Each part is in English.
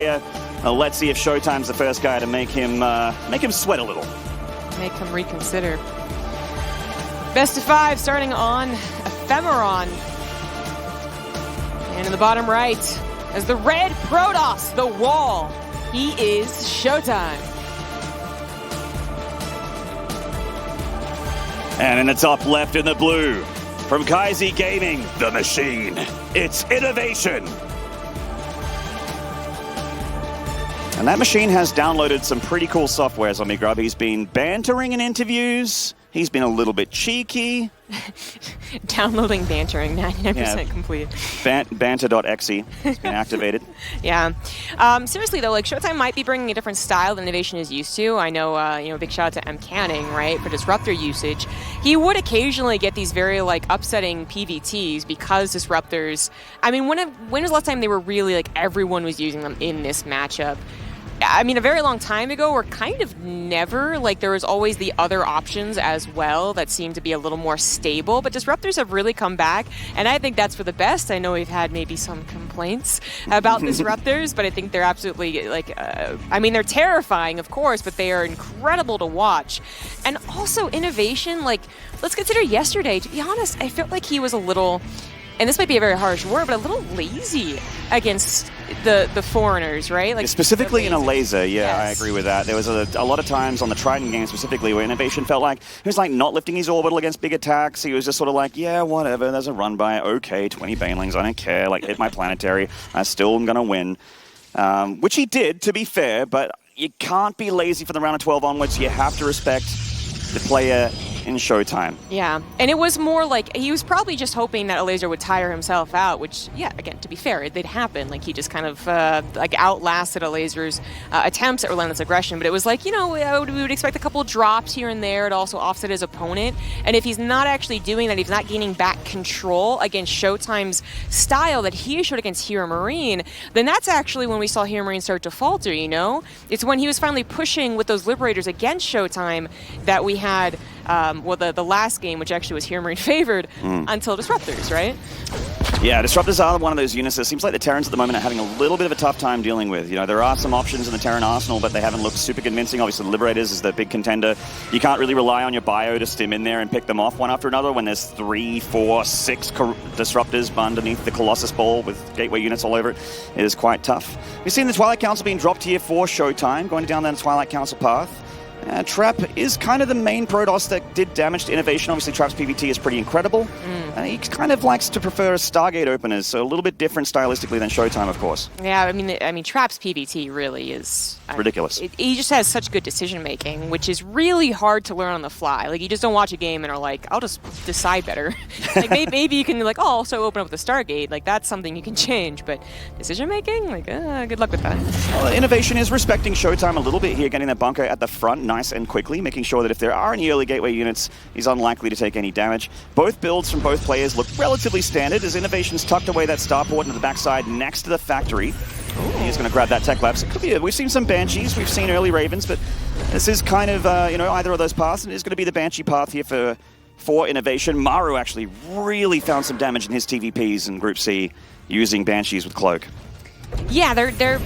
Yeah, let's see if Showtime's the first guy to make him sweat a little. Make him reconsider. Best of 5 starting on Ephemeron. And in the bottom right, as the red Protoss, the wall, he is Showtime. And in the top left in the blue, from Kaizi Gaming, the machine, it's Innovation. And that machine has downloaded some pretty cool softwares on me, Grub. He's been bantering in interviews. He's been a little bit cheeky. Downloading bantering, 99% complete. Banter.exe has been activated. Yeah. Seriously, though, like Showtime might be bringing a different style than Innovation is used to. I know, big shout out to M. Canning, right, for Disruptor usage. He would occasionally get these very, upsetting PVTs because Disruptors... I mean, when was the last time they were really, everyone was using them in this matchup? I mean, a very long time ago, or kind of never. There was always the other options as well that seemed to be a little more stable. But Disruptors have really come back, and I think that's for the best. I know we've had maybe some complaints about Disruptors, but I think they're absolutely, they're terrifying, of course, but they are incredible to watch. And also, Innovation, let's consider yesterday. To be honest, I felt like he was a little... And this might be a very harsh word, but a little lazy against the foreigners, right? Specifically in a laser, yeah, yes. I agree with that. There was a lot of times on the Trident game specifically where Innovation felt like he was not lifting his orbital against big attacks. He was just sort of yeah, whatever, there's a run by, okay, 20 Banelings, I don't care, hit my planetary, I still am going to win. Which he did, to be fair, but you can't be lazy from the round of 12 onwards. You have to respect the player in Showtime. Yeah, and it was more he was probably just hoping that a laser would tire himself out, which, yeah, again, to be fair, it did happen. He just kind of, outlasted a laser's attempts at relentless aggression, but it was we would expect a couple of drops here and there to also offset his opponent, and if he's not actually doing that, he's not gaining back control against Showtime's style that he showed against Hero Marine, then that's actually when we saw Hero Marine start to falter, It's when he was finally pushing with those Liberators against Showtime that we had the last game, which actually was Hero Marine favored, until Disruptors, right? Yeah, Disruptors are one of those units that seems like the Terrans at the moment are having a little bit of a tough time dealing with. There are some options in the Terran arsenal, but they haven't looked super convincing. Obviously, the Liberators is the big contender. You can't really rely on your bio to stim in there and pick them off one after another when there's 3, 4, 6 Disruptors underneath the Colossus Ball with gateway units all over it. It is quite tough. We've seen the Twilight Council being dropped here for Showtime, going down that Twilight Council path. Trap is kind of the main Protoss that did damage to Innovation. Obviously, Trap's PvT is pretty incredible. He kind of likes to prefer Stargate openers, so a little bit different stylistically than Showtime, of course. Yeah, I mean, Trap's PvT really is... ridiculous. He just has such good decision-making, which is really hard to learn on the fly. You just don't watch a game and are I'll just decide better. maybe you can I'll also open up the Stargate. That's something you can change, but decision-making? Good luck with that. Well, Innovation is respecting Showtime a little bit here, getting that bunker at the front nice and quickly, making sure that if there are any early gateway units, he's unlikely to take any damage. Both builds from both players look relatively standard as Innovation's tucked away that starport into the backside next to the factory. He's going to grab that tech lab. So it could be we've seen some Banshees, we've seen early Ravens, but this is kind of, either of those paths, and it is going to be the Banshee path here for Innovation. Maru actually really found some damage in his TVPs in Group C using Banshees with Cloak. Yeah, they're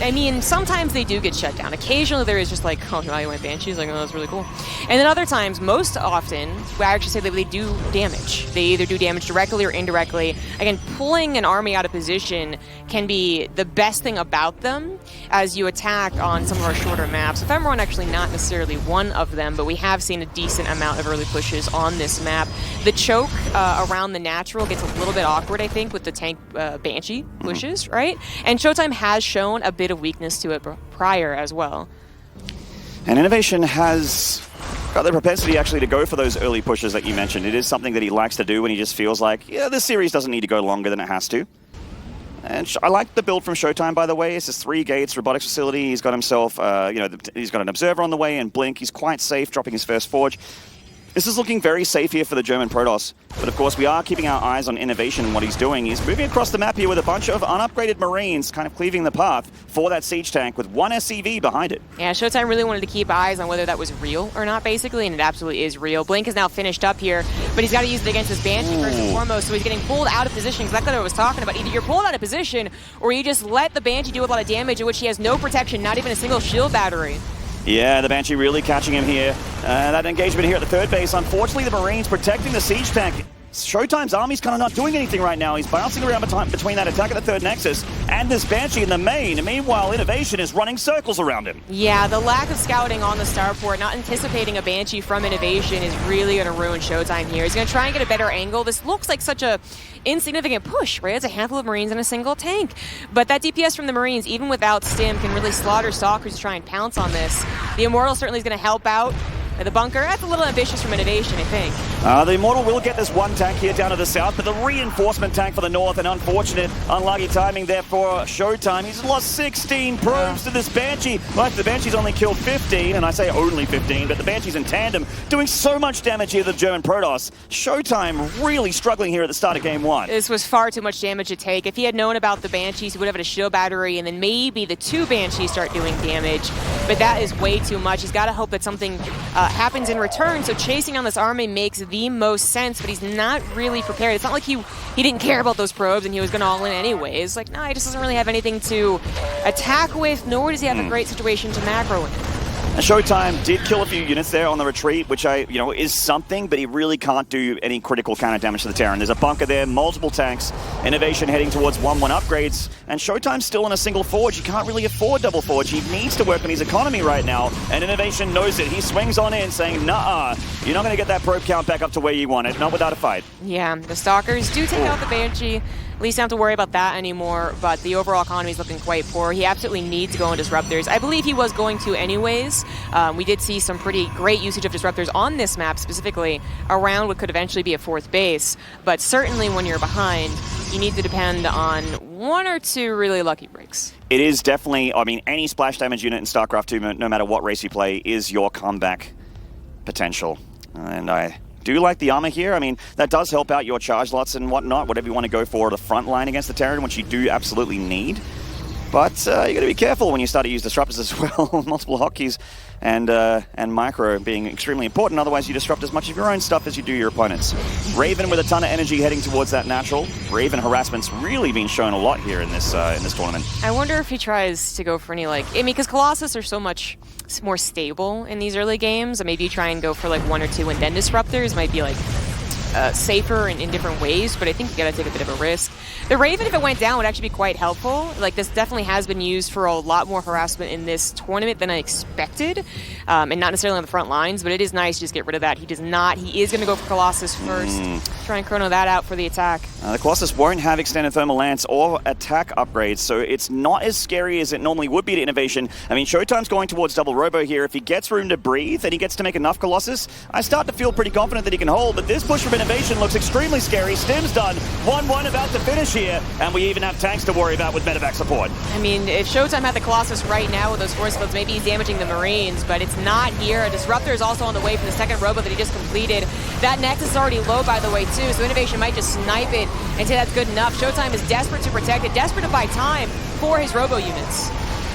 I mean, sometimes they do get shut down. Occasionally there is just oh, now you went Banshees, oh, that's really cool. And then other times, most often, I actually say that they do damage. They either do damage directly or indirectly. Again, pulling an army out of position can be the best thing about them as you attack on some of our shorter maps. Ephemeron actually not necessarily one of them, but we have seen a decent amount of early pushes on this map. The choke around the natural gets a little bit awkward, I think, with the tank Banshee pushes, right? And Showtime has shown a bit of weakness to it prior as well. And Innovation has got the propensity actually to go for those early pushes that you mentioned. It is something that he likes to do when he just feels this series doesn't need to go longer than it has to. And I like the build from Showtime, by the way. It's just 3 gates, robotics facility. He's got himself, he's got an observer on the way and Blink. He's quite safe, dropping his first forge. This is looking very safe here for the German Protoss. But of course, we are keeping our eyes on Innovation and what he's doing. He's moving across the map here with a bunch of unupgraded Marines kind of cleaving the path for that siege tank with one SCV behind it. Yeah, Showtime really wanted to keep eyes on whether that was real or not, basically, and it absolutely is real. Blink is now finished up here, but he's got to use it against his Banshee first and foremost, so he's getting pulled out of position, exactly what I was talking about. Either you're pulled out of position, or you just let the Banshee do a lot of damage, in which he has no protection, not even a single shield battery. Yeah, the Banshee really catching him here. That engagement here at the third base. Unfortunately, the Marines protecting the siege tank. Showtime's army's kind of not doing anything right now. He's bouncing around between that attack at the third nexus and this Banshee in the main. Meanwhile, Innovation is running circles around him. Yeah, the lack of scouting on the starport, not anticipating a Banshee from Innovation is really going to ruin Showtime here. He's going to try and get a better angle. This looks like such a insignificant push, right? It's a handful of Marines and a single tank. But that DPS from the Marines, even without Stim, can really slaughter Stalkers to try and pounce on this. The Immortal certainly is going to help out. The bunker, that's a little ambitious from Innovation, I think. The Immortal will get this one tank here down to the south, but the reinforcement tank for the north, and unfortunate, unlucky timing there for Showtime. He's lost 16 probes to this Banshee. Like, the Banshee's only killed 15, and I say only 15, but the Banshee's in tandem, doing so much damage here to the German Protoss. Showtime really struggling here at the start of game one. This was far too much damage to take. If he had known about the Banshees, he would have had a shield battery, and then maybe the two Banshees start doing damage. But that is way too much. He's got to hope that something happens in return, so chasing on this army makes the most sense, but he's not really prepared. It's not like he didn't care about those probes and he was going to all in anyways. Like, no, he just doesn't really have anything to attack with, nor does he have a great situation to macro in. Showtime did kill a few units there on the retreat, which is something, but he really can't do any critical counter damage to the Terran. There's a bunker there, multiple tanks, Innovation heading towards 1-1 upgrades, and Showtime's still in a single forge. He can't really afford double forge. He needs to work on his economy right now, and Innovation knows it. He swings on in saying, nah, you're not going to get that probe count back up to where you want it, not without a fight. Yeah, the Stalkers do take out the Banshee. At least I don't have to worry about that anymore, but the overall economy is looking quite poor. He absolutely needs to go on Disruptors. I believe he was going to anyways. We did see some pretty great usage of Disruptors on this map, specifically around what could eventually be a fourth base. But certainly when you're behind, you need to depend on one or two really lucky breaks. It is definitely, any splash damage unit in StarCraft 2, no matter what race you play, is your comeback potential. And I do like the armor here. That does help out your charge lots and whatnot, whatever you want to go for the front line against the Terran, which you do absolutely need. But you got to be careful when you start to use disruptors as well. Multiple hotkeys and micro being extremely important. Otherwise, you disrupt as much of your own stuff as you do your opponents. Raven with a ton of energy heading towards that natural. Raven harassment's really been shown a lot here in this tournament. I wonder if he tries to go for any because Colossus are so much more stable in these early games. Maybe you try and go for one or two and then disruptors might be safer in different ways, but I think you gotta take a bit of a risk. The Raven, if it went down, would actually be quite helpful. This definitely has been used for a lot more harassment in this tournament than I expected, and not necessarily on the front lines, but it is nice to just get rid of that. He does not. He is going to go for Colossus first. Try and chrono that out for the attack. The Colossus won't have extended thermal lance or attack upgrades, so it's not as scary as it normally would be to Innovation. Showtime's going towards double robo here. If he gets room to breathe and he gets to make enough Colossus, I start to feel pretty confident that he can hold, but this push from Innovation looks extremely scary. Stim's done. 1-1 about to finish here, and we even have tanks to worry about with medevac support. If Showtime had the Colossus right now with those force fields, maybe he's damaging the Marines, but it's not here. A Disruptor is also on the way from the second robo that he just completed. That Nexus is already low, by the way, too, so Innovation might just snipe it and say that's good enough. Showtime is desperate to protect it, desperate to buy time for his robo units.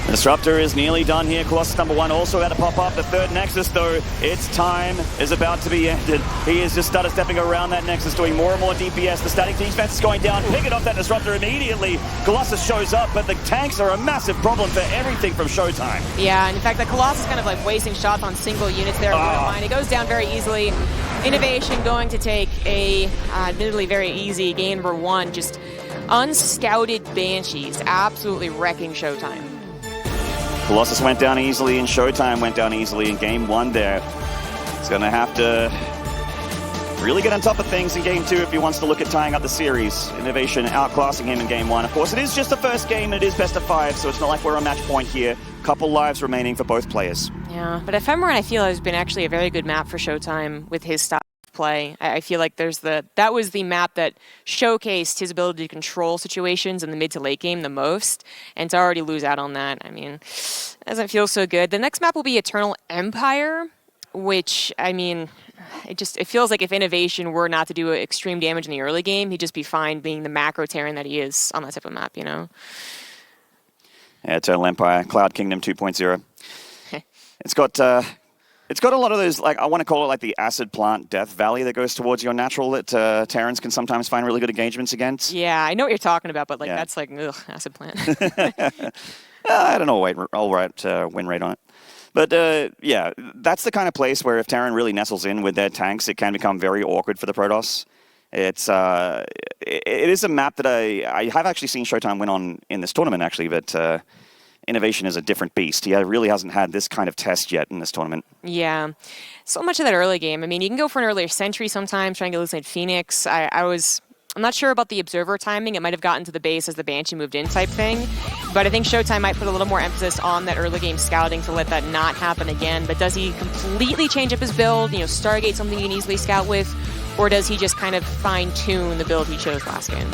Disruptor is nearly done here. Colossus number 1 also had to pop up. The third Nexus, though, its time is about to be ended. He has just started stepping around that Nexus, doing more and more DPS. The static defense is going down. Picking off that Disruptor immediately. Colossus shows up, but the tanks are a massive problem for everything from Showtime. Yeah, and in fact, the Colossus kind of wasting shots on single units there. It goes down very easily. Innovation going to take a admittedly very easy game number 1. Just unscouted Banshees absolutely wrecking Showtime. Colossus went down easily and Showtime went down easily in game 1 there. He's going to have to really get on top of things in game 2 if he wants to look at tying up the series. Innovation outclassing him in game 1. Of course, it is just the first game and it is best of 5, so it's not like we're on match point here. Couple lives remaining for both players. Yeah, but Ephemeron, I feel, has been actually a very good map for Showtime with his style of play. I feel like that was the map that showcased his ability to control situations in the mid to late game the most, and to already lose out on that, doesn't feel so good. The next map will be Eternal Empire, which, I mean, it feels like if Innovation were not to do extreme damage in the early game, he'd just be fine being the macro Terran that he is on that type of map, you know? Yeah, Eternal Empire, Cloud Kingdom 2.0. It's got a lot of those, like, I want to call it like the acid plant death valley that goes towards your natural that Terrans can sometimes find really good engagements against. Yeah, I know what you're talking about, but like that's like, ugh, acid plant. I don't know, win rate on it. But yeah, that's the kind of place where if Terran really nestles in with their tanks, it can become very awkward for the Protoss. It is a map that I have actually seen Showtime win on in this tournament, actually, but Innovation is a different beast. He really hasn't had this kind of test yet in this tournament. Yeah. So much of that early game. I mean, you can go for an earlier sentry sometimes, trying to get inside Phoenix. I'm not sure about the Observer timing. It might have gotten to the base as the Banshee moved in type thing. But I think Showtime might put a little more emphasis on that early game scouting to let that not happen again. But does he completely change up his build? You know, Stargate something you can easily scout with? Or does he just kind of fine-tune the build he chose last game?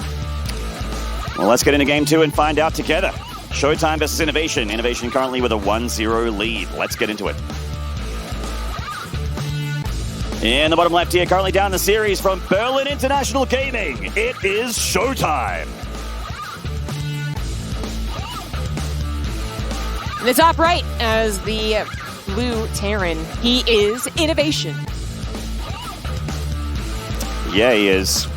Well, let's get into game 2 and find out together. Showtime versus Innovation. Innovation currently with a 1-0 lead. Let's get into it. In the bottom left here, currently down the series from Berlin International Gaming, it is Showtime. In the top right, as the blue Terran, he is Innovation. Yeah, he is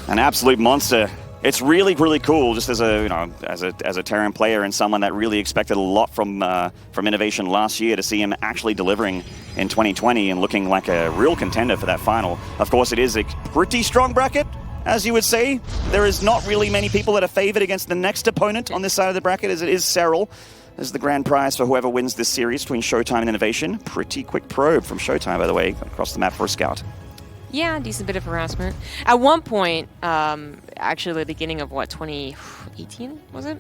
an absolute monster. It's really, really cool, just as a Terran player and someone that really expected a lot from Innovation last year, to see him actually delivering in 2020 and looking like a real contender for that final. Of course, it is a pretty strong bracket, as you would say. There is not really many people that are favored against the next opponent on this side of the bracket, as it is Serral as the grand prize for whoever wins this series between Showtime and Innovation. Pretty quick probe from Showtime, by the way, across the map for a scout. Yeah, decent bit of harassment. At one point, actually the beginning of 2018, was it?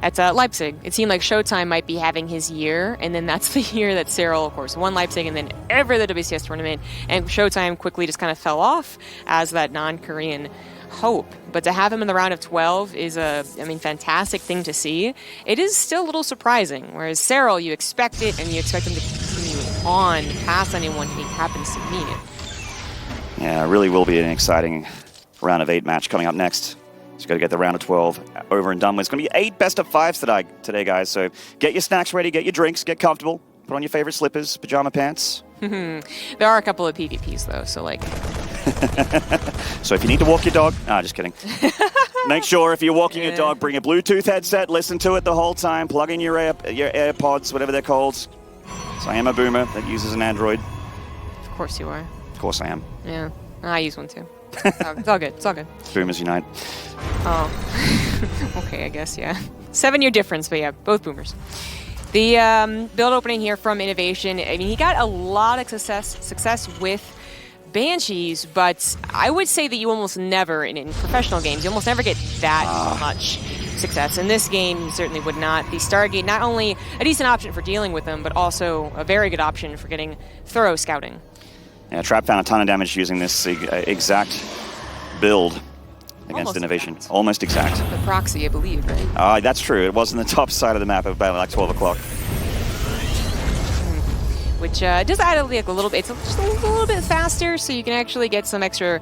At Leipzig, it seemed like Showtime might be having his year, and then that's the year that Serral, of course, won Leipzig, and then every other WCS tournament, and Showtime quickly just kind of fell off as that non-Korean hope. But to have him in the round of 12 is a, fantastic thing to see. It is still a little surprising, whereas Serral, you expect it, and you expect him to continue on past anyone he happens to meet. Yeah, it really will be an exciting round of 8 match coming up next. Just got to get the round of 12 over and done with. It's going to be 8 best of 5s today, guys. So get your snacks ready, get your drinks, get comfortable, put on your favorite slippers, pajama pants. There are a couple of PvPs, though, so like... So if you need to walk your dog... just kidding. Make sure if you're walking your dog, bring a Bluetooth headset, listen to it the whole time, plug in your AirPods, whatever they're called. So I am a boomer that uses an Android. Of course you are. Of course I am. Yeah, I use one too. It's all good. It's all good. Boomers unite. Oh, okay, I guess, yeah. 7-year difference, but yeah, both boomers. The build opening here from Innovation, I mean, he got a lot of success with Banshees, but I would say that you almost never, in professional games, you almost never get that much success. In this game, you certainly would not. The Stargate, not only a decent option for dealing with them, but also a very good option for getting thorough scouting. Yeah, Trap found a ton of damage using this exact build against Almost Innovation. exact. Almost exact. The proxy, I believe, right? That's true. It was on the top side of the map at about like 12 o'clock. Which does add a little bit. It's just a little bit faster, so you can actually get some extra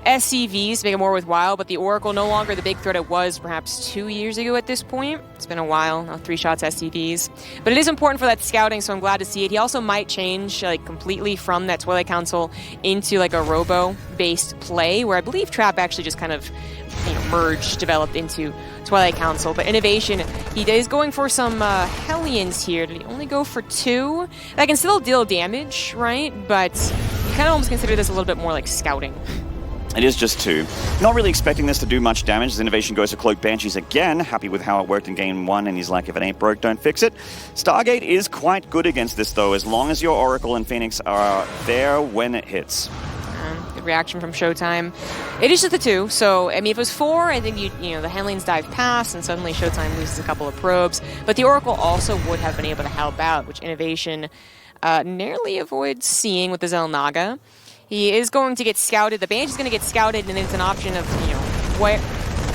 SCVs to make it more worthwhile, but the Oracle no longer the big threat it was perhaps 2 years ago at this point. It's been a while, now 3 shots SCVs. But it is important for that scouting, so I'm glad to see it. He also might change completely from that Twilight Council into like a robo-based play, where I believe Trap actually just kind of merged, developed into Twilight Council. But Innovation, he is going for some Hellions here. Did he only go for 2? That can still deal damage, right? But you kind of almost consider this a little bit more like scouting. It is just 2. Not really expecting this to do much damage as Innovation goes to Cloak Banshees again. Happy with how it worked in game 1, and he's like, if it ain't broke, don't fix it. Stargate is quite good against this, though, as long as your Oracle and Phoenix are there when it hits. Good reaction from Showtime. It is just the 2, so, I mean, if it was 4, I think the Handlings dive past, and suddenly Showtime loses a couple of probes. But the Oracle also would have been able to help out, which Innovation narrowly avoids seeing with the Xel'Naga. He is going to get scouted. The Banshee's going to get scouted, and it's an option of,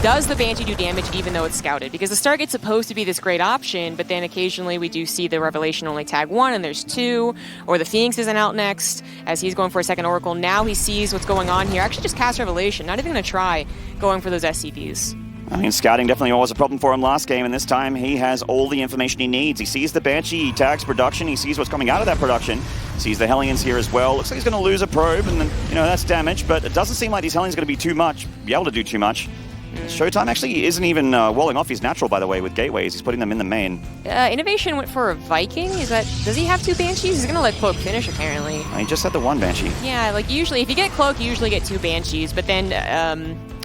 Does the Banshee do damage even though it's scouted? Because the Stargate's supposed to be this great option, but then occasionally we do see the Revelation only tag 1 and there's 2, or the Phoenix isn't out next as he's going for a second Oracle. Now he sees what's going on here. Actually just cast Revelation, not even going to try going for those SCVs. I mean, scouting definitely was a problem for him last game, and this time he has all the information he needs. He sees the Banshee, he tags production, he sees what's coming out of that production, sees the Hellions here as well. Looks like he's going to lose a probe, and then, you know, that's damage, but it doesn't seem like these Hellions are going to be able to do too much. Showtime actually isn't even walling off his natural, by the way, with gateways. He's putting them in the main. Innovation went for a Viking. Does he have 2 Banshees? He's going to let Cloak finish, apparently. He just had the 1 Banshee. Yeah, like usually, if you get Cloak, you usually get 2 Banshees, but then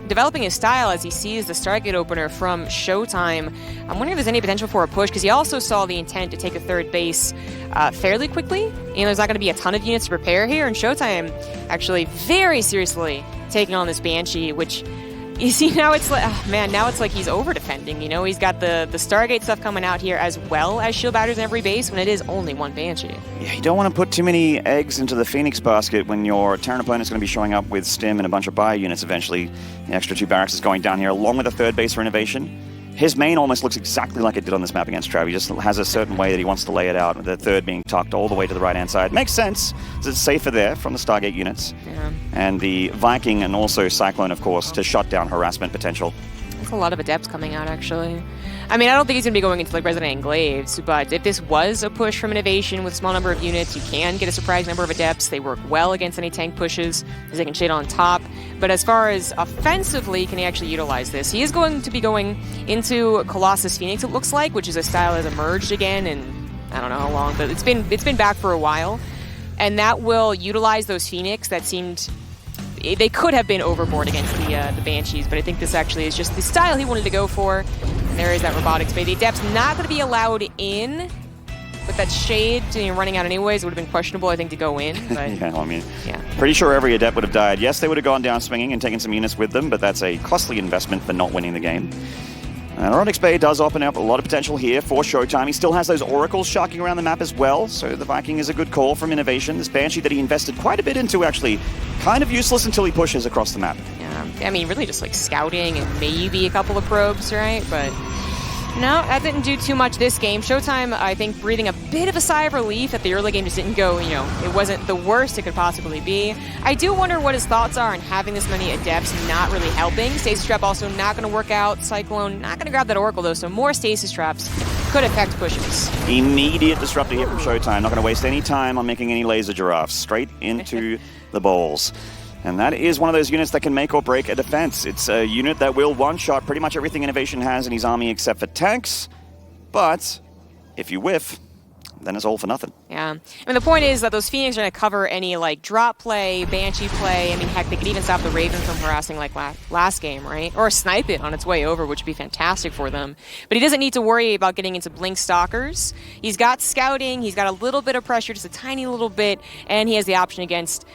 developing his style as he sees the Stargate opener from Showtime, I'm wondering if there's any potential for a push, because he also saw the intent to take a 3rd base fairly quickly. You know, there's not going to be a ton of units to prepare here, and Showtime actually very seriously taking on this Banshee, which... You see, now it's like, oh man, now it's like he's over-defending, you know? He's got the Stargate stuff coming out here as well as shield batters in every base when it is only 1 Banshee. Yeah, you don't want to put too many eggs into the Phoenix basket when your Terran opponent's going to be showing up with Stim and a bunch of bio units eventually. The extra 2 barracks is going down here, along with a 3rd base for innovation. His main almost looks exactly like it did on this map against Trav. He just has a certain way that he wants to lay it out, with the 3rd being tucked all the way to the right-hand side. Makes sense, because it's safer there from the Stargate units. Yeah. And the Viking and also Cyclone, of course, to shut down harassment potential. There's a lot of Adepts coming out, actually. I mean, I don't think he's going to be going into like Resident Enclaves, but if this was a push from Innovation with a small number of units, you can get a surprise number of Adepts. They work well against any tank pushes, as they can shade on top. But as far as offensively, can he actually utilize this? He is going to be going into Colossus Phoenix, it looks like, which is a style that has emerged again in I don't know how long, but it's been back for a while. And that will utilize those Phoenix that seemed... They could have been overboard against the Banshees, but I think this actually is just the style he wanted to go for. And there is that Robotics Bay. The Adept's not going to be allowed in, but that Shade, running out anyways, would have been questionable, I think, to go in. But yeah, I mean, yeah. Pretty sure every Adept would have died. Yes, they would have gone down swinging and taken some units with them, but that's a costly investment for not winning the game. Robotics Bay does open up a lot of potential here for Showtime. He still has those Oracles sharking around the map as well, so the Viking is a good call from Innovation. This Banshee that he invested quite a bit into, actually, kind of useless until he pushes across the map. Yeah, I mean, really just like scouting and maybe a couple of probes, right? But no, that didn't do too much this game. Showtime, I think, breathing a bit of a sigh of relief that the early game just didn't go, it wasn't the worst it could possibly be. I do wonder what his thoughts are on having this many Adepts not really helping. Stasis Trap also not going to work out. Cyclone not going to grab that Oracle, though, so more Stasis Traps could affect pushes. Immediate Disruptor here from Showtime. Not going to waste any time on making any laser giraffes. Straight into the balls. And that is one of those units that can make or break a defense. It's a unit that will one-shot pretty much everything Innovation has in his army except for tanks. But if you whiff, then it's all for nothing. Yeah. I mean, the point is that those Phoenix are going to cover any, drop play, Banshee play. I mean, heck, they could even stop the Raven from harassing, last game, right? Or snipe it on its way over, which would be fantastic for them. But he doesn't need to worry about getting into Blink Stalkers. He's got scouting, he's got a little bit of pressure, just a tiny little bit, and he has the option against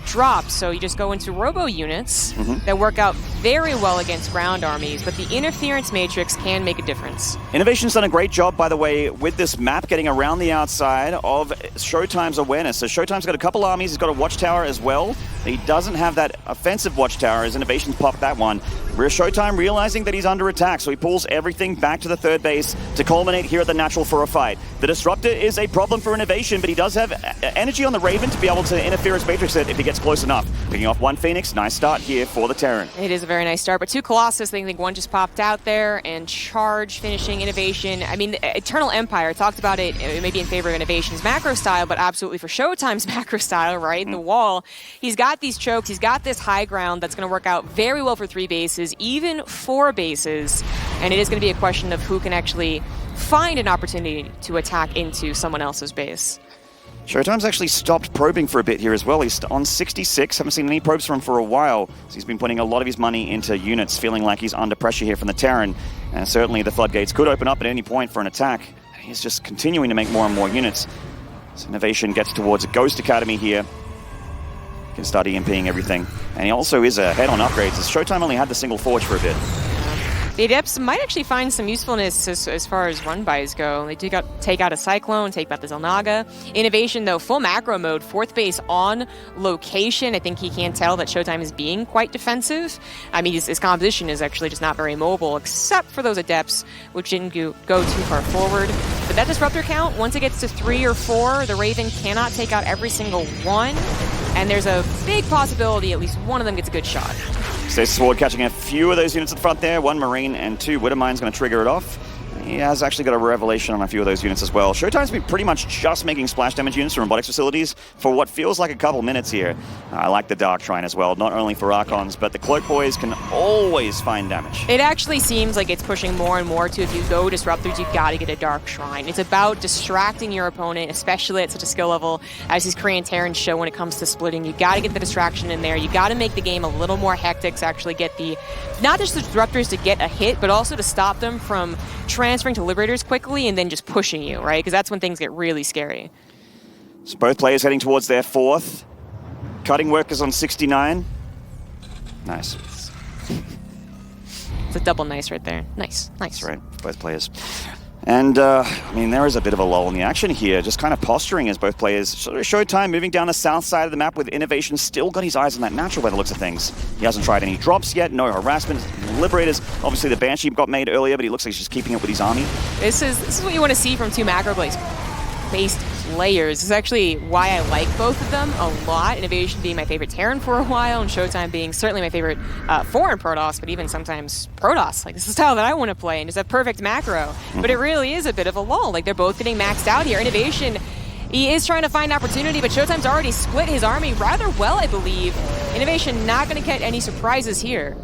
drops. So you just go into Robo units that work out very well against ground armies, but the interference matrix can make a difference. Innovation's done a great job, by the way, with this map, getting around the outside of Showtime's awareness. So Showtime's got a couple armies, he's got a watchtower as well. He doesn't have that offensive watchtower as Innovation's popped that one. Where Showtime realizing that he's under attack, so he pulls everything back to the 3rd base to culminate here at the natural for a fight. The Disruptor is a problem for Innovation, but he does have energy on the Raven to be able to interfere his Matrix it if he gets close enough. Picking off 1 Phoenix, nice start here for the Terran. It is a very nice start, but 2 Colossus, I think one just popped out there, and Charge finishing Innovation. I mean, Eternal Empire, talked about it maybe in favor of Innovation's macro style, but absolutely for Showtime's macro style, right? The wall. He's got these chokes, he's got this high ground that's going to work out very well for 3 bases, even 4 bases, and it is going to be a question of who can actually find an opportunity to attack into someone else's base. Showtime's actually stopped probing for a bit here as well. He's on 66, haven't seen any probes from him for a while. So he's been putting a lot of his money into units, feeling like he's under pressure here from the Terran. And certainly the floodgates could open up at any point for an attack. And he's just continuing to make more and more units. So Innovation gets towards a Ghost Academy here. Can start EMPing everything. And he also is ahead on upgrades, as Showtime only had the single forge for a bit. The Adepts might actually find some usefulness as far as run-bys go. They do take out a Cyclone, take out the Zelnaga. Innovation, though, full macro mode, 4th base on location. I think he can tell that Showtime is being quite defensive. I mean, his composition is actually just not very mobile, except for those Adepts, which didn't go too far forward. But that Disruptor count, once it gets to 3 or 4, the Raven cannot take out every single one. And there's a big possibility at least one of them gets a good shot. Stasis Sword catching a few of those units at the front there. 1 Marine and 2 Widowmine's going to trigger it off. He has actually got a revelation on a few of those units as well. Showtime's been pretty much just making splash damage units from robotics facilities for what feels like a couple minutes here. I like the Dark Shrine as well, not only for Archons, but the Cloak Boys can always find damage. It actually seems like it's pushing more and more to, if you go Disruptors, you've got to get a Dark Shrine. It's about distracting your opponent, especially at such a skill level as these Korean Terrans show when it comes to splitting. You've got to get the distraction in there. You've got to make the game a little more hectic to actually get the, not just the Disruptors to get a hit, but also to stop them from transferring to Liberators quickly and then just pushing you, right? Because that's when things get really scary. So both players heading towards their 4th. Cutting Workers on 69. Nice. It's a double nice right there. Nice, nice. That's right, both players. And, I mean, there is a bit of a lull in the action here, just kind of posturing as both players. Sort of Showtime moving down the south side of the map with Innovation, still got his eyes on that natural by the looks of things. He hasn't tried any drops yet, no harassment. Liberators, obviously the Banshee got made earlier, but he looks like he's just keeping it with his army. This is what you want to see from 2 macro-based players. This is actually why I like both of them a lot. Innovation being my favorite Terran for a while, and Showtime being certainly my favorite foreign Protoss, but even sometimes Protoss. Like, this is the style that I want to play, and it's a perfect macro. But it really is a bit of a lull. Like, they're both getting maxed out here. Innovation, he is trying to find opportunity, but Showtime's already split his army rather well, I believe. Innovation not going to get any surprises here.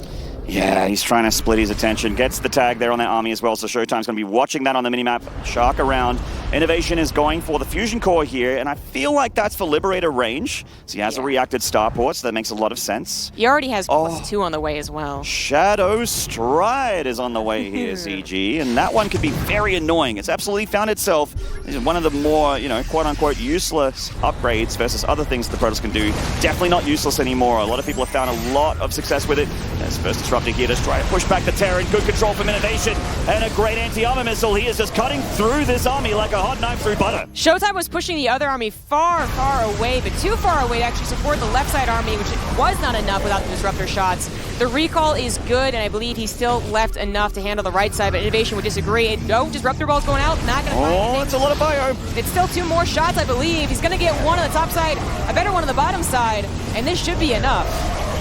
Yeah, he's trying to split his attention. Gets the tag there on that army as well, so Showtime's going to be watching that on the minimap. Shark around. Innovation is going for the Fusion Core here, and I feel like that's for Liberator range. So he has a reacted starport, so that makes a lot of sense. He already has +2 on the way as well. Shadow Stride is on the way here, CG, and that one could be very annoying. It's absolutely found itself as one of the more, you know, quote-unquote useless upgrades versus other things that the Protoss can do. Definitely not useless anymore. A lot of people have found a lot of success with it. As first Disruptor here to try to push back the Terran. Good control from Innovation, and a great anti-armor missile. He is just cutting through this army like a hot knife through butter. Showtime was pushing the other army far, far away, but too far away to actually support the left side army, which was not enough without the Disruptor shots. The recall is good, and I believe he's still left enough to handle the right side, but Innovation would disagree. No, Disruptor ball's going out, not going to find anything. It's a lot of bio. It's still 2 more shots, I believe. He's going to get one on the top side, a better one on the bottom side, and this should be enough.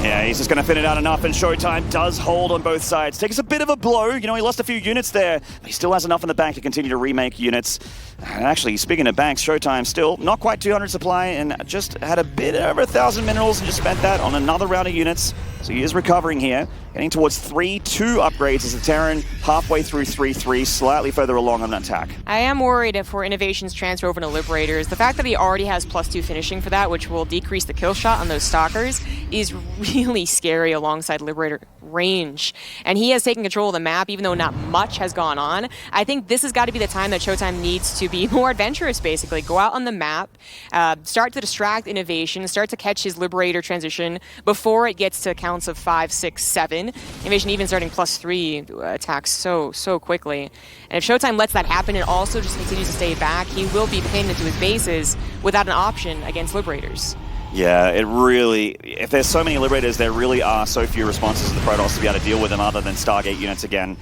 Yeah, he's just going to thin it out enough, and Showtime does hold on both sides. Takes a bit of a blow. You know, he lost a few units there, but he still has enough in the bank to continue to remake units. And actually, speaking of banks, Showtime still not quite 200 supply and just had a bit over 1,000 minerals and just spent that on another round of units. So he is recovering here, getting towards 3-2 upgrades as the Terran halfway through 3-3, slightly further along on that attack. I am worried for Innovation's transfer over to Liberators. The fact that he already has +2 finishing for that, which will decrease the kill shot on those Stalkers, is really scary alongside Liberator range. And he has taken control of the map, even though not much has gone on. I think this has got to be the time that Showtime needs to be more adventurous, basically. Go out on the map, start to distract Innovation, start to catch his Liberator transition before it gets to counts of 5, 6, 7. Innovation even starting +3 attacks so quickly. And if Showtime lets that happen and also just continues to stay back, he will be pinned into his bases without an option against Liberators. Yeah, it really, if there's so many Liberators, there really are so few responses to the Protoss to be able to deal with them other than Stargate units again.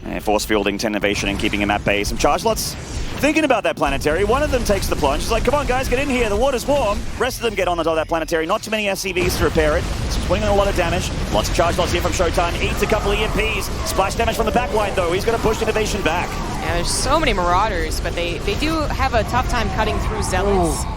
And force fielding to Innovation and keeping him at bay. Some charge lots thinking about that planetary. One of them takes the plunge. It's like, come on guys, get in here, the water's warm. Rest of them get on the top of that planetary. Not too many SCVs to repair it. So putting in a lot of damage. Lots of charge lots here from Showtime. Eats a couple of EMPs. Splash damage from the backline though. He's going to push Innovation back. Yeah, there's so many Marauders, but they do have a tough time cutting through Zealots. Ooh.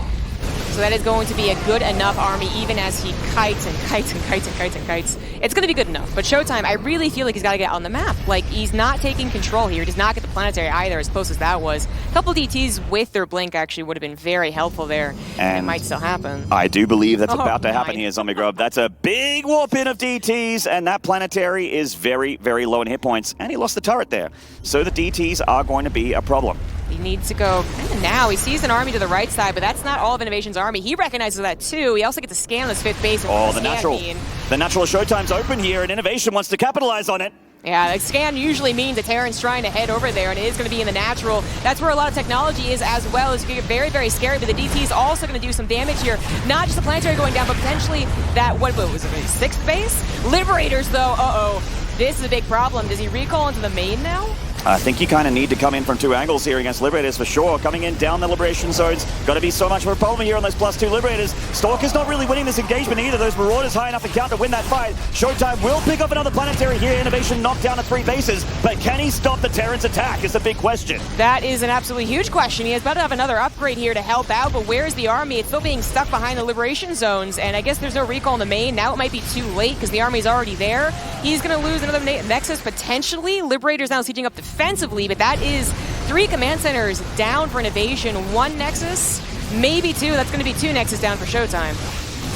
So that is going to be a good enough army, even as he kites and kites and kites and kites and kites. It's going to be good enough. But Showtime, I really feel like he's got to get on the map. Like, he's not taking control here. He does not get the planetary either, as close as that was. A couple DTs with their blink actually would have been very helpful there. And it might still happen. I do believe that's about to happen here, Zombie Grub. That's a big warp in of DTs, and that planetary is very, very low in hit points. And he lost the turret there. So the DTs are going to be a problem. He needs to go now. He sees an army to the right side, but that's not all of Innovation's army. He recognizes that too. He also gets to scan this 5th base. Oh, the natural of Showtime's open here, and Innovation wants to capitalize on it. Yeah, like scan usually means a Terran's trying to head over there, and it is going to be in the natural. That's where a lot of technology is as well. It's going to get very, very scary, but the DT is also going to do some damage here. Not just the planetary going down, but potentially that, what was it, 6th base? Liberators, though, this is a big problem. Does he recall into the main now? I think you kind of need to come in from 2 angles here against Liberators for sure. Coming in down the Liberation zones, got to be so much of a problem here on those +2 Liberators. Stalker's not really winning this engagement either. Those Marauders high enough in count to win that fight. Showtime will pick up another planetary here. Innovation knocked down to 3 bases, but can he stop the Terran's attack is the big question. That is an absolutely huge question. He is about to have another upgrade here to help out, but where is the army? It's still being stuck behind the Liberation zones, and I guess there's no recall in the main. Now it might be too late because the army's already there. He's going to lose another Nexus potentially. Liberators now sieging up defensively, but that is 3 command centers down for Innovation, 1 Nexus, maybe 2. That's going to be 2 Nexus down for Showtime.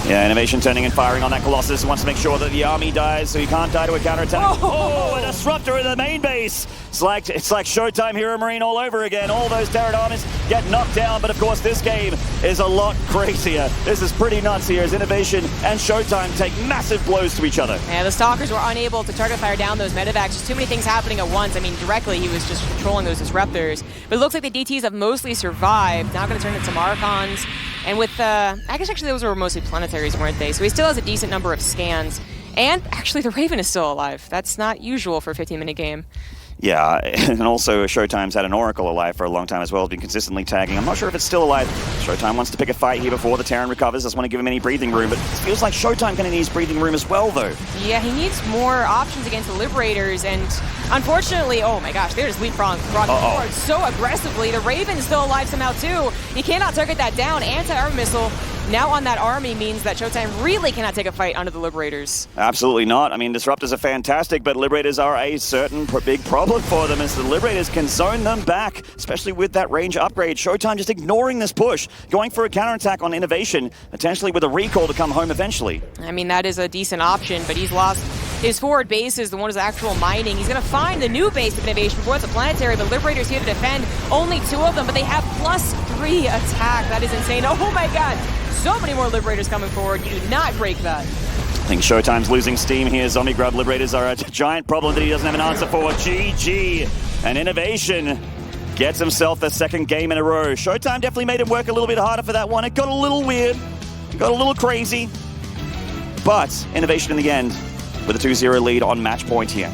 Yeah, Innovation turning and firing on that Colossus. Wants to make sure that the army dies so he can't die to a counterattack. Oh, a disruptor in the main base. It's like Showtime Hero Marine all over again. All those Terran armies get knocked down, but of course this game is a lot crazier. This is pretty nuts here as Innovation and Showtime take massive blows to each other. Yeah, the Stalkers were unable to target fire down those medevacs. Just too many things happening at once. I mean, directly he was just controlling those disruptors. But it looks like the DTs have mostly survived. Now going to turn into Marcons. And with, I guess actually those were mostly planetaries, weren't they? So he still has a decent number of scans. And actually the Raven is still alive. That's not usual for a 15-minute game. Yeah, and also Showtime's had an Oracle alive for a long time as well, been consistently tagging. I'm not sure if it's still alive. Showtime wants to pick a fight here before the Terran recovers. Doesn't want to give him any breathing room, but it feels like Showtime kind of needs breathing room as well, though. Yeah, he needs more options against the Liberators, and unfortunately, oh my gosh, they're just leapfrogging forward so aggressively. The Raven is still alive somehow, too. He cannot target that down. Anti-armor missile now on that army means that Showtime really cannot take a fight under the Liberators. Absolutely not. I mean, Disruptors are fantastic, but Liberators are a certain big problem for them as the Liberators can zone them back, especially with that range upgrade. Showtime just ignoring this push, going for a counterattack on Innovation, potentially with a recall to come home eventually. I mean, that is a decent option, but he's lost his forward bases, the one is actual mining. He's going to find the new base of Innovation before it's a planetary, but Liberators here to defend. Only 2 of them, but they have +3 attack. That is insane. Oh my god. So many more Liberators coming forward. You do not break that. I think Showtime's losing steam here. Zombie Grub Liberators are a giant problem that he doesn't have an answer for. GG. And Innovation gets himself the 2nd game in a row. Showtime definitely made him work a little bit harder for that one. It got a little weird. It got a little crazy. But Innovation in the end with a 2-0 lead on match point here.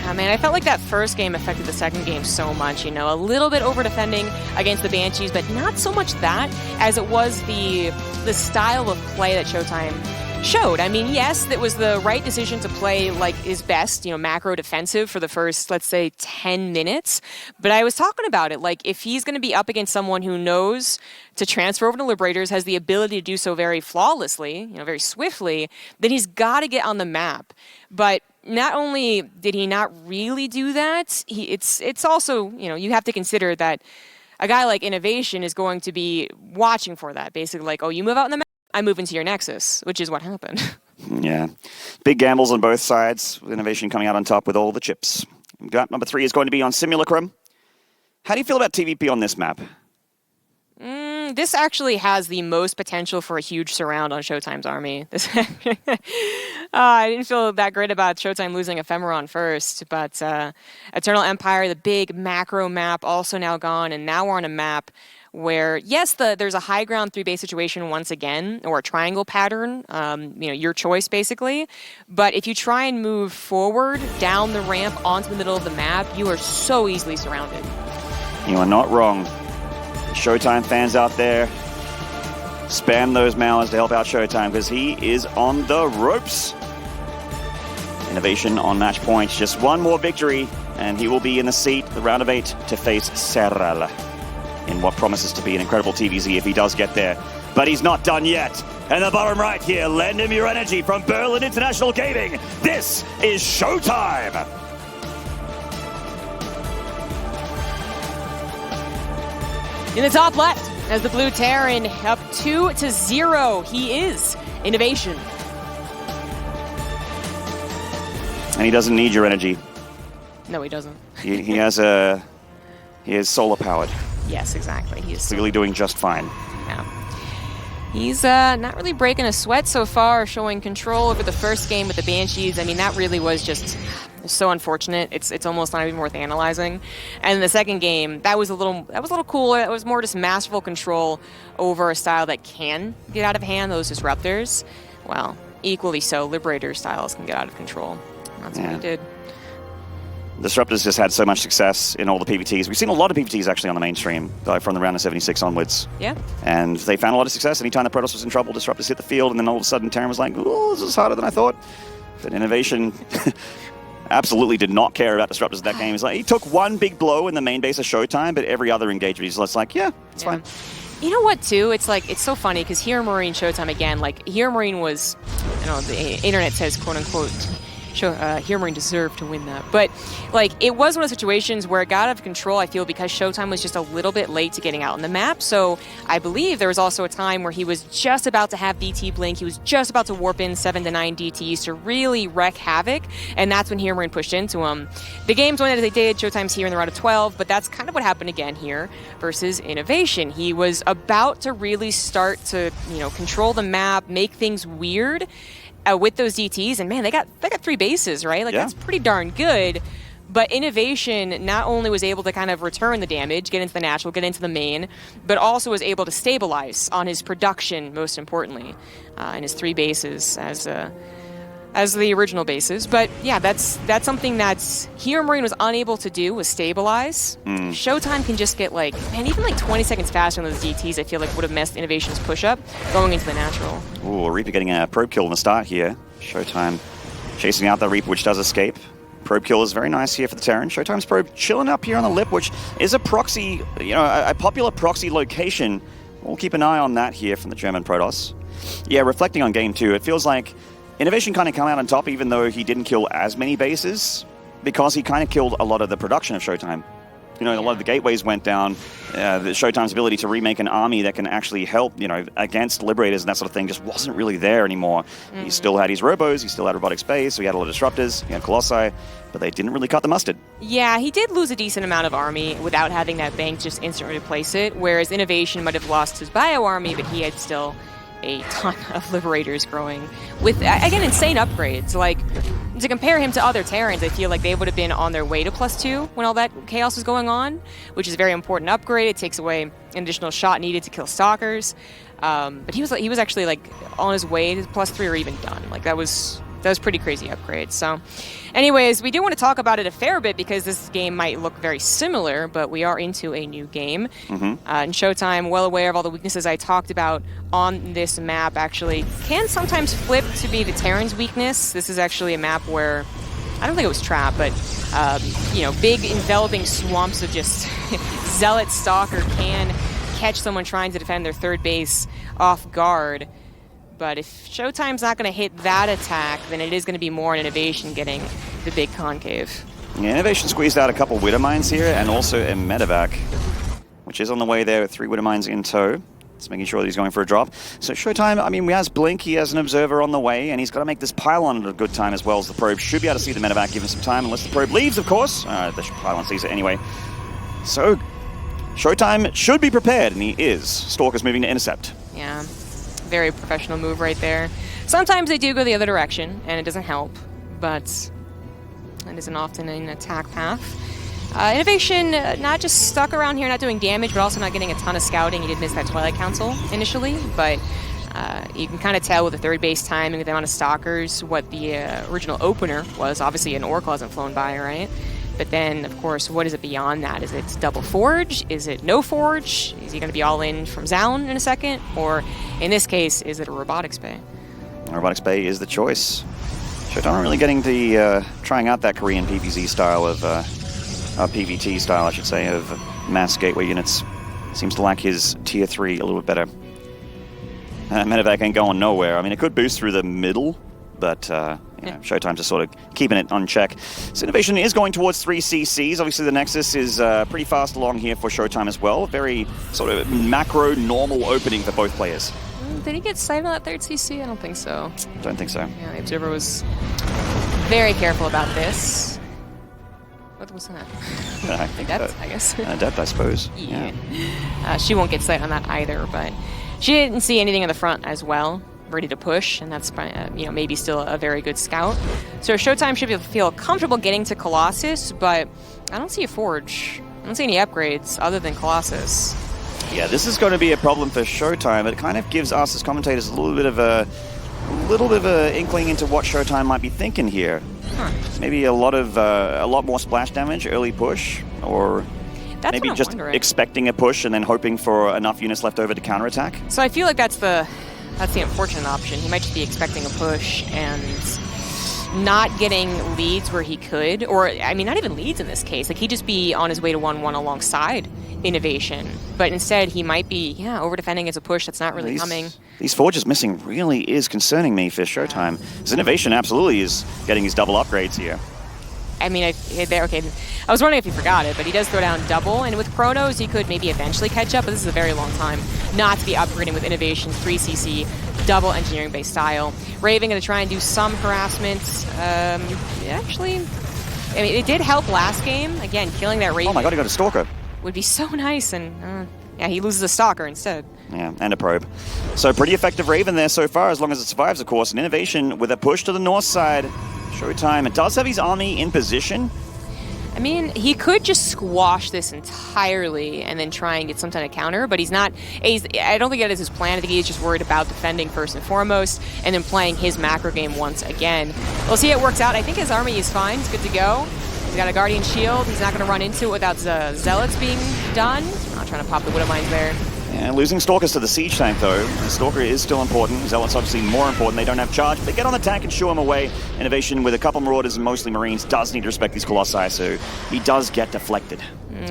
I mean, I felt like that first game affected the second game so much, you know, a little bit over-defending against the Banshees, but not so much that as it was the style of play that Showtime showed. I mean, yes, it was the right decision to play like his best, you know, macro defensive for the first, let's say, 10 minutes. But I was talking about it, like if he's going to be up against someone who knows to transfer over to Liberators, has the ability to do so very flawlessly, you know, very swiftly, then he's got to get on the map. But not only did he not really do that, it's also, you know, you have to consider that a guy like Innovation is going to be watching for that. Basically like, oh, you move out in the map, I move into your Nexus, which is what happened. Yeah. Big gambles on both sides, with Innovation coming out on top with all the chips. Number 3 is going to be on Simulacrum. How do you feel about TVP on this map? This actually has the most potential for a huge surround on Showtime's army. I didn't feel that great about Showtime losing Ephemeron first, but Eternal Empire, the big macro map, also now gone, and now we're on a map where, yes, there's a high ground 3-base situation once again, or a triangle pattern, you know, your choice basically. But if you try and move forward down the ramp onto the middle of the map, you are so easily surrounded. You are not wrong. Showtime fans out there, spam those Mowers to help out Showtime because he is on the ropes. Innovation on match point. Just one more victory and he will be in the seat, the round of 8, to face Serral in what promises to be an incredible TVZ if he does get there. But he's not done yet. And the bottom right here, lend him your energy from Berlin International Gaming. This is Showtime. In the top left, as the Blue Terran up 2-0, he is Innovation. And he doesn't need your energy. No, he doesn't. He is solar powered. Yes, exactly. He is clearly doing just fine. Yeah. He's not really breaking a sweat so far, showing control over the first game with the Banshees. I mean, that really was just so unfortunate. It's almost not even worth analyzing. And the second game, that was a little cooler. It was more just masterful control over a style that can get out of hand, those disruptors. Well, equally so, Liberator styles can get out of control. That's what he did. Disruptors just had so much success in all the PvTs. We've seen a lot of PvTs actually on the mainstream from the round of 76 onwards. Yeah. And they found a lot of success. Anytime the Protoss was in trouble, Disruptors hit the field, and then all of a sudden Terran was like, oh, this is harder than I thought. But Innovation absolutely did not care about Disruptors in that game. He's like, he took one big blow in the main base of Showtime, but every other engagement he's just like, yeah, it's fine. You know what, too? It's like, it's so funny, because Hero Marine Showtime, again, like, Hero Marine was, the internet says, quote-unquote, Hero Marine deserved to win that. But, like, it was one of those situations where it got out of control, I feel, because Showtime was just a little bit late to getting out on the map. So I believe there was also a time where he was just about to have DT blink. He was just about to warp in 7 to 9 DTs to really wreak havoc. And that's when Hero Marine pushed into him. The games went as they did. Showtime's here in the round of 12. But that's kind of what happened again here versus Innovation. He was about to really start to, control the map, make things weird. With those DTs, and man, they got 3 bases, right? Like, that's pretty darn good. But Innovation not only was able to kind of return the damage, get into the natural, get into the main, but also was able to stabilize on his production, most importantly, and his 3 bases as the original bases. But yeah, that's something that's Hero Marine was unable to do, was stabilize. Showtime can just get even 20 seconds faster on those DTs, I feel like would have messed Innovation's push-up going into the natural. Ooh, Reaper getting a probe kill in the start here. Showtime chasing out the Reaper, which does escape. Probe kill is very nice here for the Terran. Showtime's probe chilling up here on the lip, which is a proxy, a popular proxy location. We'll keep an eye on that here from the German Protoss. Yeah, reflecting on game 2, it feels like Innovation kind of come out on top, even though he didn't kill as many bases, because he kind of killed a lot of the production of Showtime. A lot of the gateways went down. The Showtime's ability to remake an army that can actually help, against Liberators and that sort of thing just wasn't really there anymore. He still had his robos, he still had robotic space, so he had a lot of disruptors, he had Colossi, but they didn't really cut the mustard. Yeah, he did lose a decent amount of army without having that bank just instantly replace it, whereas Innovation might have lost his bio army, but he had still a ton of Liberators growing with, again, insane upgrades. Like, to compare him to other Terrans, I feel like they would have been on their way to +2 when all that chaos was going on, which is a very important upgrade. It takes away an additional shot needed to kill Stalkers. But he was actually on his way to +3 or even done. That was pretty crazy upgrades. So anyways, we do want to talk about it a fair bit because this game might look very similar, but we are into a new game. And Showtime, well aware of all the weaknesses I talked about on this map, actually can sometimes flip to be the Terran's weakness. This is actually a map where, I don't think it was trap, but, big enveloping swamps of just Zealot Stalker can catch someone trying to defend their 3rd base off guard. But if Showtime's not going to hit that attack, then it is going to be more an Innovation getting the big concave. Yeah, Innovation squeezed out a couple Widow Mines here, and also a Medevac, which is on the way there with 3 Widow Mines in tow. It's making sure that he's going for a drop. So Showtime, he has Blink, he has an Observer on the way, and he's got to make this pylon at a good time as well as the probe. Should be able to see the Medevac, give him some time, unless the probe leaves, of course. The pylon sees it anyway. So Showtime should be prepared, and he is. Stalker's moving to intercept. Yeah. Very professional move right there. Sometimes they do go the other direction, and it doesn't help, but it isn't often an attack path. Innovation, not just stuck around here not doing damage, but also not getting a ton of scouting. He did miss that Twilight Council initially, but you can kind of tell with the 3rd base timing, with the amount of Stalkers, what the original opener was. Obviously, an Oracle hasn't flown by, right? But then, of course, what is it beyond that? Is it double Forge? Is it no Forge? Is he going to be all in from Zaun in a second? Or, in this case, is it a Robotics Bay? Robotics Bay is the choice. Showtime really getting the, trying out that Korean PVZ style of, PVT style, I should say, of mass gateway units. Seems to like his tier 3 a little bit better. Medevac ain't going nowhere. It could boost through the middle, but Showtime's just sort of keeping it on check. So Innovation is going towards 3 CCs. Obviously, the Nexus is pretty fast along here for Showtime as well. Very sort of macro, normal opening for both players. Did he get sight on that 3rd CC? I don't think so. Don't think so. Yeah, the Observer was very careful about this. What was that? I think Depth, I guess. Depth, I suppose. Yeah. She won't get sight on that either, but she didn't see anything in the front as well. ready to push, and that's maybe still a very good scout. So Showtime should feel comfortable getting to Colossus, but I don't see a Forge. I don't see any upgrades other than Colossus. Yeah, this is going to be a problem for Showtime. It kind of gives us as commentators a little bit of a inkling into what Showtime might be thinking here. Huh. Maybe a lot more splash damage, early push, or that's maybe just expecting a push and then hoping for enough units left over to counterattack. So I feel like that's the unfortunate option. He might just be expecting a push and not getting leads where he could, or I mean, not even leads in this case. Like, he'd just be on his way to 1-1 alongside Innovation, but instead he might be over defending as a push that's not really coming. These Forges missing really is concerning me for Showtime. His Innovation absolutely is getting his double upgrades here. I mean, I was wondering if he forgot it, but he does throw down double, and with Chronos he could maybe eventually catch up, but this is a very long time not to be upgrading with Innovation 3cc double engineering based style. Raven going to try and do some harassment. Actually, I mean, it did help last game. Again, killing that Raven. Oh my god, he got a Stalker. Would be so nice, and yeah, he loses a Stalker instead. Yeah, and a Probe. So pretty effective Raven there so far, as long as it survives, of course. An Innovation with a push to the north side. Showtime, it does have his army in position. I mean, he could just squash this entirely and then try and get some kind of counter, but he's not. I don't think that is his plan. I think he's just worried about defending first and foremost, and then playing his macro game once again. We'll see how it works out. I think his army is fine. It's good to go. He's got a Guardian Shield. He's not going to run into it without Zealots being done. Not trying to pop the Widow Mines there. Yeah, losing Stalkers to the Siege tank, though. The Stalker is still important. Zealots obviously more important. They don't have charge. They get on the tank and shoo him away. Innovation with a couple Marauders and mostly Marines does need to respect these Colossi, so he does get deflected.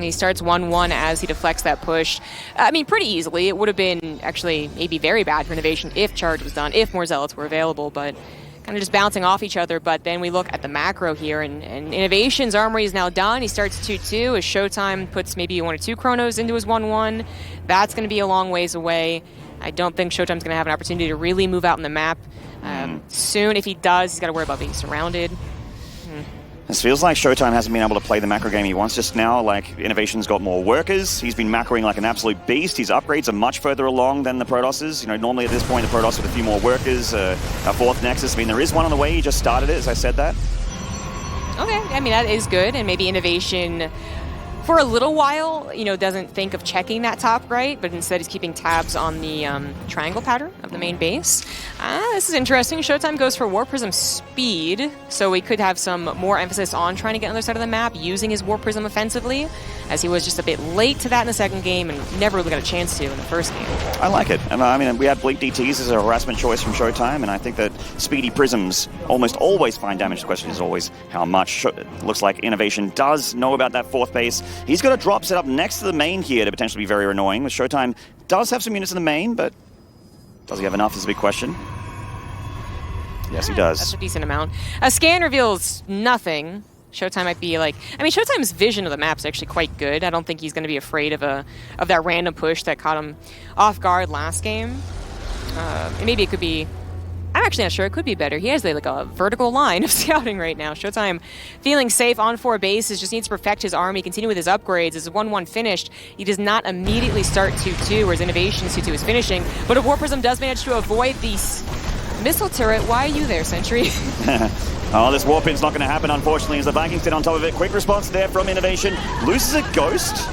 He starts 1-1 as he deflects that push. I mean, pretty easily. It would have been actually maybe very bad for Innovation if charge was done, if more Zealots were available, but kind of just bouncing off each other. But then we look at the macro here, and Innovation's armory is now done. He starts 2-2 as Showtime puts maybe 1 or 2 Chronos into his 1-1. That's going to be a long ways away. I don't think Showtime's going to have an opportunity to really move out in the map soon. If he does, he's got to worry about being surrounded. This feels like Showtime hasn't been able to play the macro game he wants just now. Like, Innovation's got more workers. He's been macroing like an absolute beast. His upgrades are much further along than the Protosses. You know, normally at this point, the Protoss with a few more workers, a 4th Nexus. I mean, there is one on the way. He just started it, as I said that. Okay, I mean, that is good. And maybe Innovation, for a little while, doesn't think of checking that top right, but instead is keeping tabs on the triangle pattern of the main base. This is interesting. Showtime goes for War Prism speed, so we could have some more emphasis on trying to get on the other side of the map using his War Prism offensively, as he was just a bit late to that in the second game and never really got a chance to in the first game. I like it. I mean, we had Bleak DTs as a harassment choice from Showtime, and I think that speedy Prisms almost always find damage. The question is always how much. It looks like Innovation does know about that 4th base. He's got a drop set up next to the main here to potentially be very annoying. With Showtime does have some units in the main, but does he have enough is a big question. Yes, he does. That's a decent amount. A scan reveals nothing. Showtime might be like... I mean, Showtime's vision of the map is actually quite good. I don't think he's going to be afraid of that random push that caught him off guard last game. Maybe it could be... I'm actually not sure. It could be better. He has like a vertical line of scouting right now. Showtime feeling safe on 4 bases, just needs to perfect his army, continue with his upgrades. As 1-1 finished, he does not immediately start 2-2, whereas Innovation's 2-2 is finishing. But if War Prism does manage to avoid the missile turret, why are you there, Sentry? Oh, this Warpin's not going to happen, unfortunately, as the Vikings get on top of it. Quick response there from Innovation. Loses a Ghost.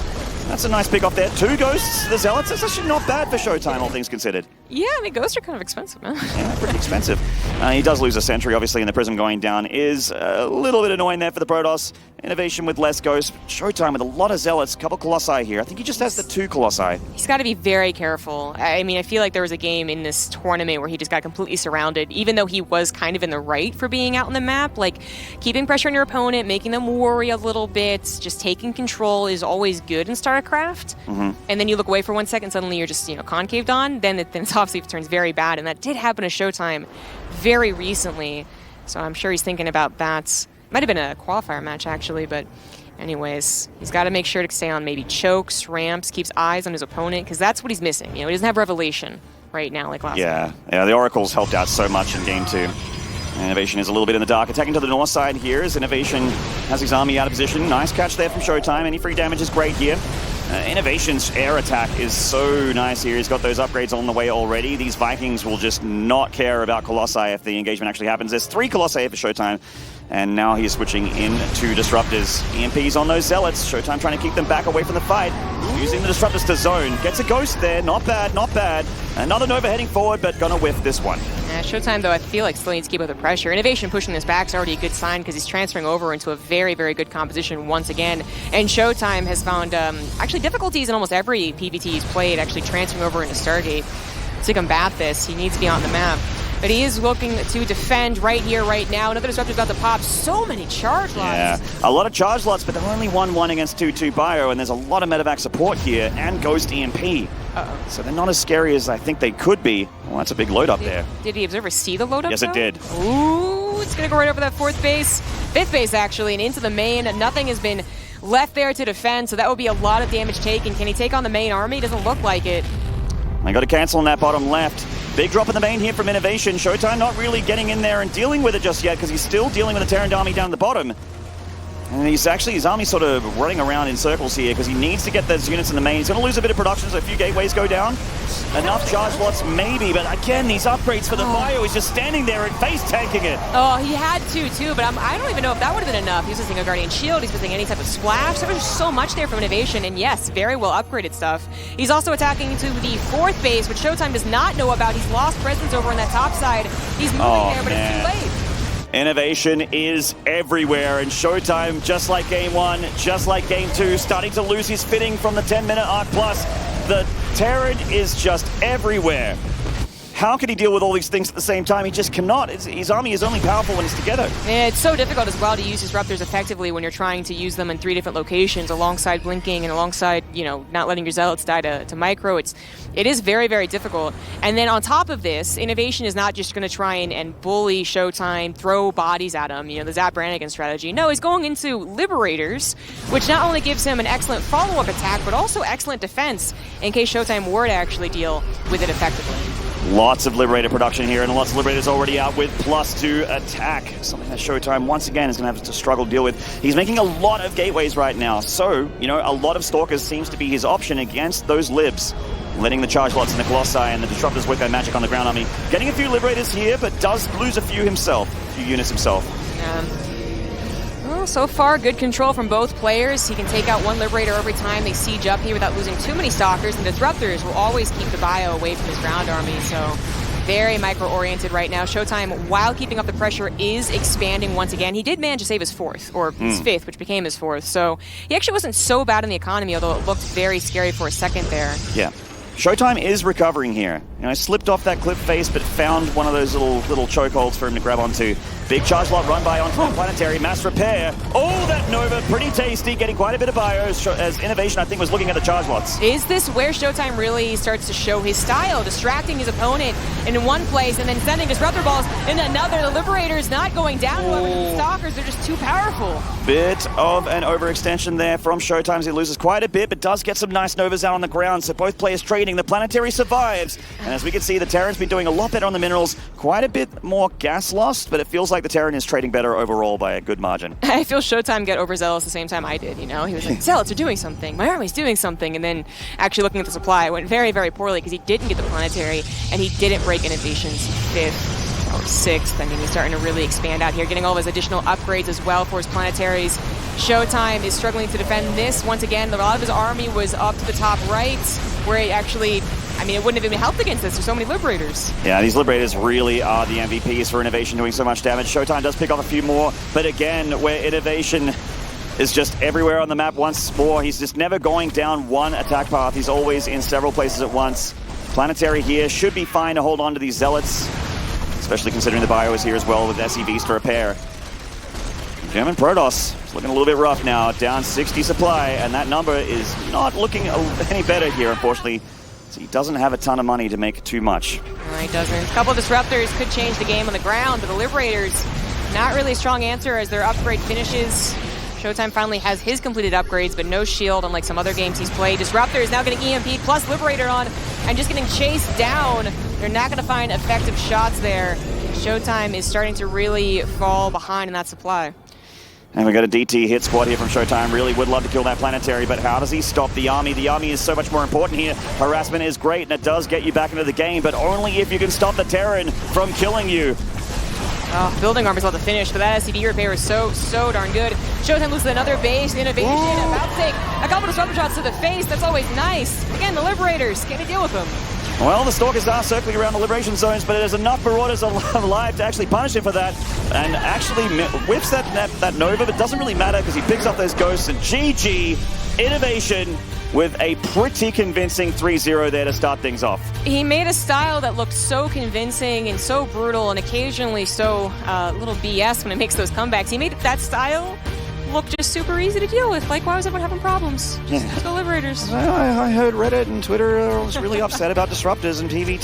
That's a nice pick off there. 2 Ghosts, the Zealots. That's actually not bad for Showtime, all things considered. Yeah, I mean, Ghosts are kind of expensive, man. Yeah, pretty expensive. He does lose a Sentry, obviously, and the Prism going down is a little bit annoying there for the Protoss. Innovation with less Ghosts. Showtime with a lot of Zealots, a couple Colossi here. I think he just has the 2 Colossi. He's got to be very careful. I mean, I feel like there was a game in this tournament where he just got completely surrounded, even though he was kind of in the right for being out on the map. Like, keeping pressure on your opponent, making them worry a little bit, just taking control is always good in StarCraft. And then you look away for 1 second, suddenly you're just, concaved on, then it's obviously it turns very bad, and that did happen to Showtime very recently. So I'm sure he's thinking about that. Might have been a qualifier match, actually, but anyways, he's got to make sure to stay on maybe chokes, ramps, keeps eyes on his opponent, because that's what he's missing. He doesn't have Revelation right now like last game. Yeah, the Oracle's helped out so much in Game 2. Innovation is a little bit in the dark. Attacking to the north side here as Innovation has his army out of position. Nice catch there from Showtime. Any free damage is great here. Innovation's air attack is so nice here. He's got those upgrades on the way already. These Vikings will just not care about Colossi if the engagement actually happens. There's 3 Colossi for Showtime, and now he's switching into Disruptors. EMPs on those Zealots. Showtime trying to keep them back away from the fight. Using the Disruptors to zone. Gets a Ghost there. Not bad, not bad. Another Nova heading forward, but gonna whiff this one. Showtime, though, I feel like still needs to keep up the pressure. Innovation pushing this back is already a good sign because he's transferring over into a very, very good composition once again. And Showtime has found actually difficulties in almost every PvT he's played, actually transferring over into Stargate. To combat this, he needs to be on the map. But he is looking to defend right here, right now. Another Disruptor's about to pop. So many charge lots. Yeah, a lot of charge lots, but they're only 1-1 against 2-2 Bio, and there's a lot of medevac support here, and Ghost EMP. So they're not as scary as I think they could be. Well, that's a big load up there. Did the Observer see the load up? Yes, it did. Ooh, it's going to go right over that 4th base. 5th base, actually, and into the main. Nothing has been left there to defend, so that would be a lot of damage taken. Can he take on the main army? Doesn't look like it. I got to cancel on that bottom left. Big drop in the main here from Innovation. Showtime not really getting in there and dealing with it just yet because he's still dealing with the Terran army down the bottom. And he's actually, his army's sort of running around in circles here because he needs to get those units in the main. He's going to lose a bit of production, so a few gateways go down. Enough charge lots, maybe, but again, these upgrades for the Bio, he's just standing there and face tanking it. Oh, he had to, too, but I don't even know if that would have been enough. He was using a Guardian Shield, he's using any type of splash. There was so much there from Innovation, and yes, very well upgraded stuff. He's also attacking into the 4th base, which Showtime does not know about. He's lost presence over on that top side. He's moving there, but it's too late. Innovation is everywhere, and Showtime, just like Game 1, just like Game 2, starting to lose his fitting from the 10-minute arc plus. The Terran is just everywhere. How can he deal with all these things at the same time? He just cannot. His army is only powerful when it's together. Yeah, it's so difficult as well to use Disruptors effectively when you're trying to use them in 3 different locations alongside blinking and alongside, you know, not letting your Zealots die to micro. It is very, very difficult. And then on top of this, Innovation is not just going to try and bully Showtime, throw bodies at him, you know, the Zap Brannigan strategy. No, he's going into Liberators, which not only gives him an excellent follow-up attack, but also excellent defense in case Showtime were to actually deal with it effectively. Lots of Liberator production here, and lots of Liberators already out with +2 attack. Something that Showtime, once again, is going to have to struggle to deal with. He's making a lot of gateways right now, so, you know, a lot of Stalkers seems to be his option against those Libs. Letting the charge lots and the Colossi and the Disruptors work their magic on the ground army. Getting a few Liberators here, but does lose a few units himself. Well, so far, good control from both players. He can take out 1 Liberator every time they siege up here without losing too many Stalkers, and Disruptors will always keep the Bio away from his ground army, so very micro-oriented right now. Showtime, while keeping up the pressure, is expanding once again. He did manage to save his 4th, or his 5th, which became his 4th, so he actually wasn't so bad in the economy, although it looked very scary for a second there. Yeah. Showtime is recovering here. You know, slipped off that clip face, but found one of those little chokeholds for him to grab onto. Big charge lot run by onto the planetary. Mass repair. Oh, that Nova, pretty tasty, getting quite a bit of bio as Innovation, I think, was looking at the charge lots. Is this where Showtime really starts to show his style, distracting his opponent in one place and then sending Disruptor balls in another? The Liberators not going down, however, the Stalkers, they're just too powerful. Bit of an overextension there from Showtime. He loses quite a bit, but does get some nice Novas out on the ground, so both players trading. The planetary survives, and as we can see, the Terran's been doing a lot better on the minerals. Quite a bit more gas lost, but it feels like the Terran is trading better overall by a good margin. I feel Showtime get overzealous the same time I did, you know? He was like, Zealots are doing something, my army's doing something, and then actually looking at the supply, it went very, very poorly because he didn't get the planetary, and he didn't break Innovation's 5th or 6th. I mean, he's starting to really expand out here, getting all of his additional upgrades as well for his planetaries. Showtime is struggling to defend this. Once again, a lot of his army was up to the top right, where he actually, I mean, it wouldn't have even helped against this. There's so many Liberators. Yeah, these Liberators really are the MVPs for Innovation, doing so much damage. Showtime does pick off a few more, but again, where Innovation is just everywhere on the map once more. He's just never going down one attack path. He's always in several places at once. Planetary here should be fine to hold on to these Zealots, especially considering the bio is here as well with SEVs to repair. German Protoss is looking a little bit rough now, down 60 supply, and that number is not looking any better here, unfortunately. So he doesn't have a ton of money to make too much. No, he doesn't. A couple of Disruptors could change the game on the ground, but the Liberators, not really a strong answer as their upgrade finishes. Showtime finally has his completed upgrades, but no shield, unlike some other games he's played. Disruptor is now getting EMP plus Liberator on, and just getting chased down. They're not going to find effective shots there. Showtime is starting to really fall behind in that supply. And we got a DT hit squad here from Showtime. Really would love to kill that planetary, but how does he stop the army? The army is so much more important here. Harassment is great, and it does get you back into the game, but only if you can stop the Terran from killing you. Oh, building armor's about to finish, but that SCV repair is so darn good. Showtime loses another base. Innovation about to take a couple of disruptor shots to the face. That's always nice. Again, the Liberators can't deal with them. Well, the Stalkers are circling around the Liberation zones, but there's enough Marauders alive to actually punish him for that, and actually whiffs that Nova, but doesn't really matter because he picks up those Ghosts, and GG, Innovation with a pretty convincing 3-0 there to start things off. He made a style that looked so convincing and so brutal and occasionally so little BS when it makes those comebacks. He made that style look just super easy to deal with. Like, why was everyone having problems? Just go Liberators. I heard Reddit and Twitter was really upset about disruptors and PvT.